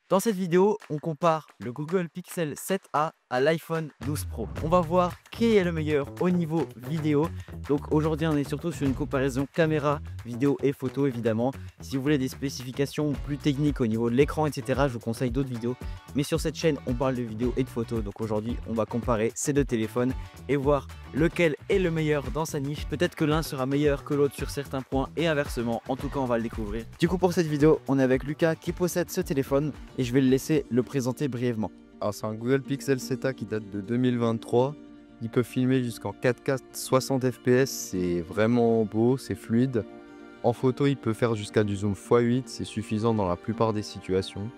Dans cette vidéo, on compare le Google Pixel 7a à l'iPhone 12 Pro. On va voir qui est le meilleur au niveau vidéo. Donc aujourd'hui, on est surtout sur une comparaison caméra, vidéo et photo évidemment. Si vous voulez des spécifications plus techniques au niveau de l'écran, etc., je vous conseille d'autres vidéos. Mais sur cette chaîne, on parle de vidéo et de photos. Donc aujourd'hui, on va comparer ces deux téléphones et voir lequel est le meilleur dans sa niche. Peut-être que l'un sera meilleur que l'autre sur certains points et inversement. En tout cas, on va le découvrir. Du coup, pour cette vidéo, on est avec Lucas qui possède ce téléphone et je vais le laisser le présenter brièvement. Alors c'est un Google Pixel 7a qui date de 2023. Il peut filmer jusqu'en 4K 60 fps, c'est vraiment beau, c'est fluide. En photo, il peut faire jusqu'à du zoom x8, c'est suffisant dans la plupart des situations.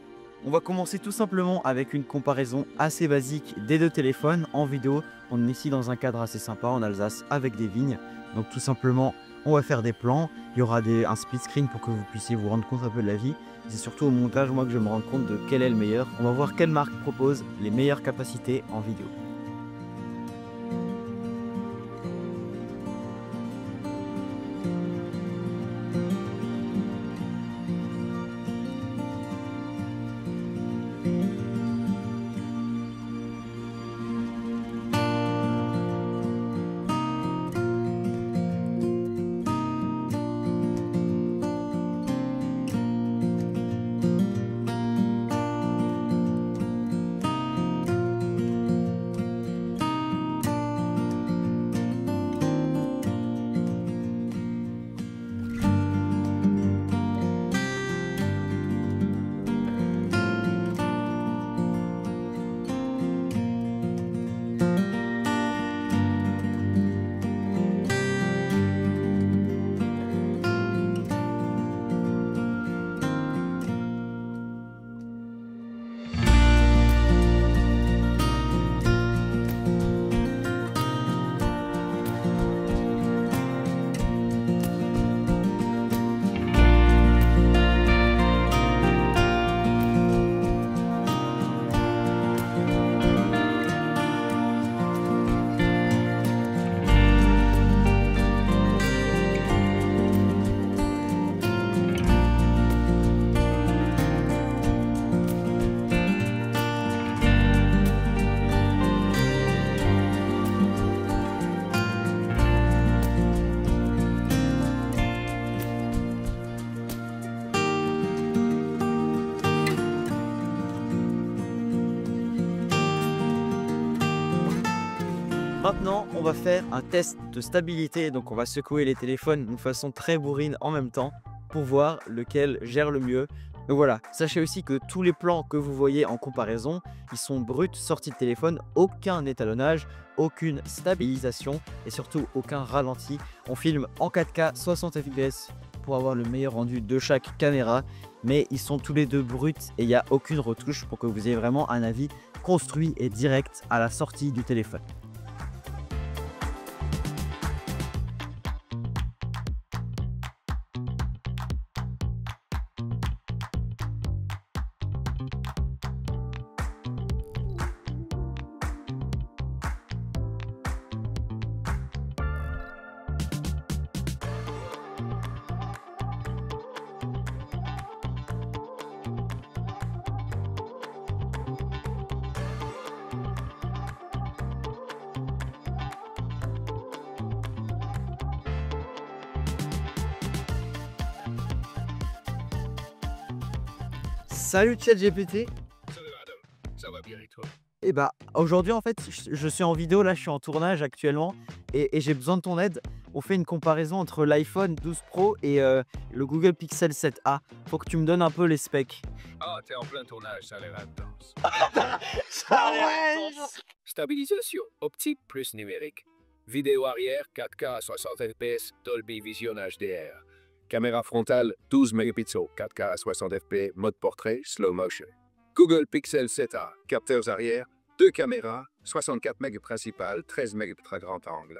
On va commencer tout simplement avec une comparaison assez basique des deux téléphones. En vidéo, on est ici dans un cadre assez sympa en Alsace avec des vignes. Donc tout simplement, on va faire des plans. Il y aura un split screen pour que vous puissiez vous rendre compte un peu de la vie. C'est surtout au montage, moi, que je me rends compte de quel est le meilleur. On va voir quelle marque propose les meilleures capacités en vidéo. Maintenant, on va faire un test de stabilité. Donc, on va secouer les téléphones d'une façon très bourrine en même temps pour voir lequel gère le mieux. Donc voilà, sachez aussi que tous les plans que vous voyez en comparaison, ils sont bruts, sortis de téléphone, aucun étalonnage, aucune stabilisation et surtout aucun ralenti. On filme en 4K 60 fps pour avoir le meilleur rendu de chaque caméra, mais ils sont tous les deux bruts et il n'y a aucune retouche pour que vous ayez vraiment un avis construit et direct à la sortie du téléphone. Salut ChatGPT. Salut Adam, ça va bien et toi? Et bah aujourd'hui en fait je suis en vidéo, là je suis en tournage actuellement et j'ai besoin de ton aide. On fait une comparaison entre l'iPhone 12 Pro et le Google Pixel 7a. Faut que tu me donnes un peu les specs. Ah, t'es en plein tournage, ça a l'air intense. Ouais. Stabilisation optique plus numérique. Vidéo arrière 4K 60 fps, Dolby Vision HDR. Caméra frontale 12 mégapixels, 4K 60 fps, mode portrait, slow motion. Google Pixel 7a, capteurs arrière, 2 caméras, 64 mégas principales, 13 mégapixels grand angle.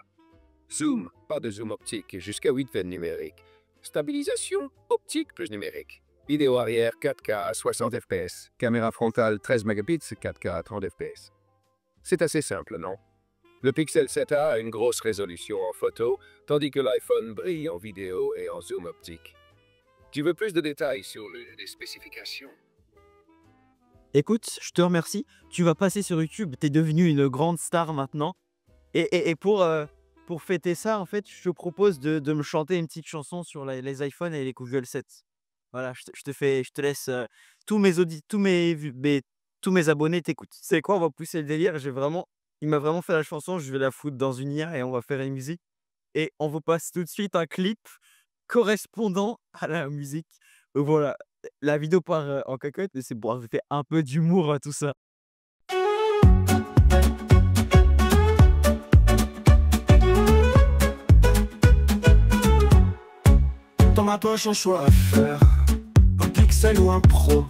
Zoom, pas de zoom optique, jusqu'à 8 veines numériques. Stabilisation optique plus numérique. Vidéo arrière 4K 60 fps. Caméra frontale 13 mégabits 4K 30 fps. C'est assez simple, non? Le Pixel 7a a une grosse résolution en photo, tandis que l'iPhone brille en vidéo et en zoom optique. Tu veux plus de détails sur les spécifications? Écoute, je te remercie. Tu vas passer sur YouTube. Tu es devenu une grande star maintenant. Et pour fêter ça, en fait, je te propose de me chanter une petite chanson sur les iPhones et les Google 7. Voilà, je te laisse, tous mes audits, tous mes abonnés t'écoutent. Tu sais quoi? On va pousser le délire. Il m'a vraiment fait la chanson. Je vais la foutre dans une IA et on va faire une musique. Et on vous passe tout de suite un clip correspondant à la musique. Donc voilà, la vidéo part, en cacahuète, mais c'est pour ajouter un peu d'humour à tout ça. Dans ma poche un choix à faire, un Pixel ou un Pro.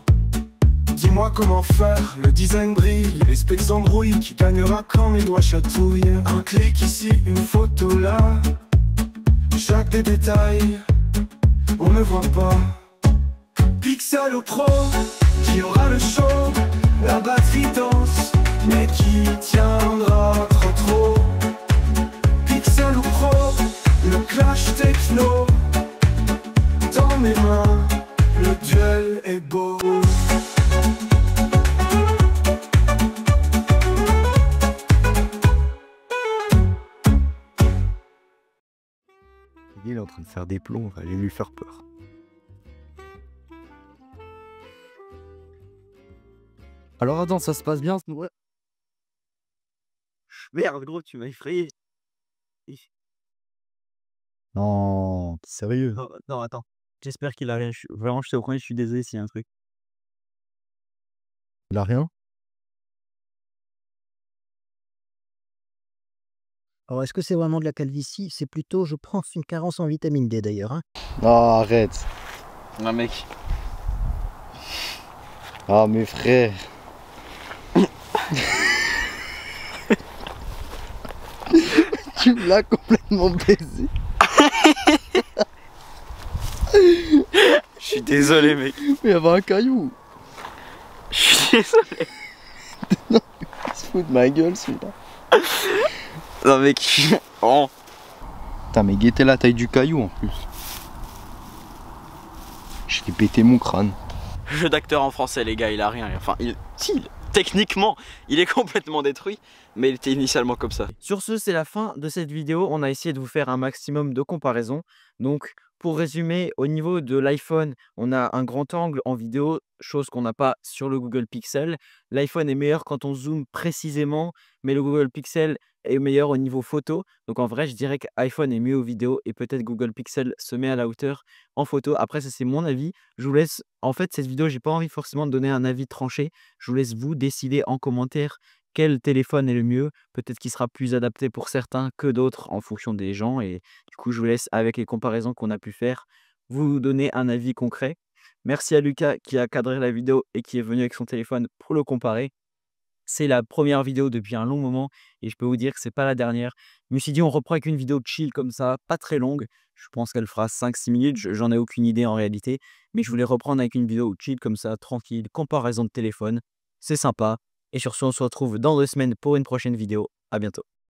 Dis-moi comment faire, le design brille, les specs embrouillent. Qui gagnera quand mes doigts chatouillent? Un clic ici, une photo là, chaque des détails, on ne voit pas. Pixel ou Pro, qui aura le show? La batterie danse, mais qui tiendra trop? Pixel ou Pro, le clash techno. Dans mes mains, le duel est beau. Il est en train de faire des plombs, on va aller lui faire peur. Alors attends, ça se passe bien? Ouais. Merde gros, tu m'as effrayé. Non, t'es sérieux? Non, non, attends. J'espère qu'il a rien. Vraiment, je te promets, je suis désolé s'il y a un truc. Il a rien? Alors, est-ce que c'est vraiment de la calvitie? C'est plutôt, je pense, une carence en vitamine D d'ailleurs, hein. Non, arrête. Non mec. Ah, mes frères. Tu me l'as complètement baisé. Je suis désolé mec. Mais il y avait un caillou. Je suis désolé. Il se fout de ma gueule celui-là. Non mec. Oh. Putain, mais guettez la taille du caillou en plus. Je t'ai pété mon crâne. Jeu d'acteur en français les gars, il a rien. Enfin, techniquement, il est complètement détruit, mais il était initialement comme ça. Sur ce, c'est la fin de cette vidéo. On a essayé de vous faire un maximum de comparaisons. Donc, pour résumer, au niveau de l'iPhone, on a un grand angle en vidéo, chose qu'on n'a pas sur le Google Pixel. L'iPhone est meilleur quand on zoome précisément, mais le Google Pixel est meilleur au niveau photo. Donc en vrai, je dirais qu'iPhone est mieux aux vidéos et peut-être Google Pixel se met à la hauteur en photo. Après, ça c'est mon avis. Je vous laisse, en fait, cette vidéo, j'ai pas envie forcément de donner un avis tranché. Je vous laisse vous décider en commentaire quel téléphone est le mieux. Peut-être qu'il sera plus adapté pour certains que d'autres en fonction des gens. Et du coup, je vous laisse avec les comparaisons qu'on a pu faire, vous donner un avis concret. Merci à Lucas qui a cadré la vidéo et qui est venu avec son téléphone pour le comparer. C'est la première vidéo depuis un long moment et je peux vous dire que c'est pas la dernière. Je me suis dit on reprend avec une vidéo chill comme ça, pas très longue. Je pense qu'elle fera 5-6 minutes, j'en ai aucune idée en réalité. Mais je voulais reprendre avec une vidéo chill comme ça, tranquille, comparaison de téléphone. C'est sympa. Et sur ce, on se retrouve dans 2 semaines pour une prochaine vidéo. À bientôt.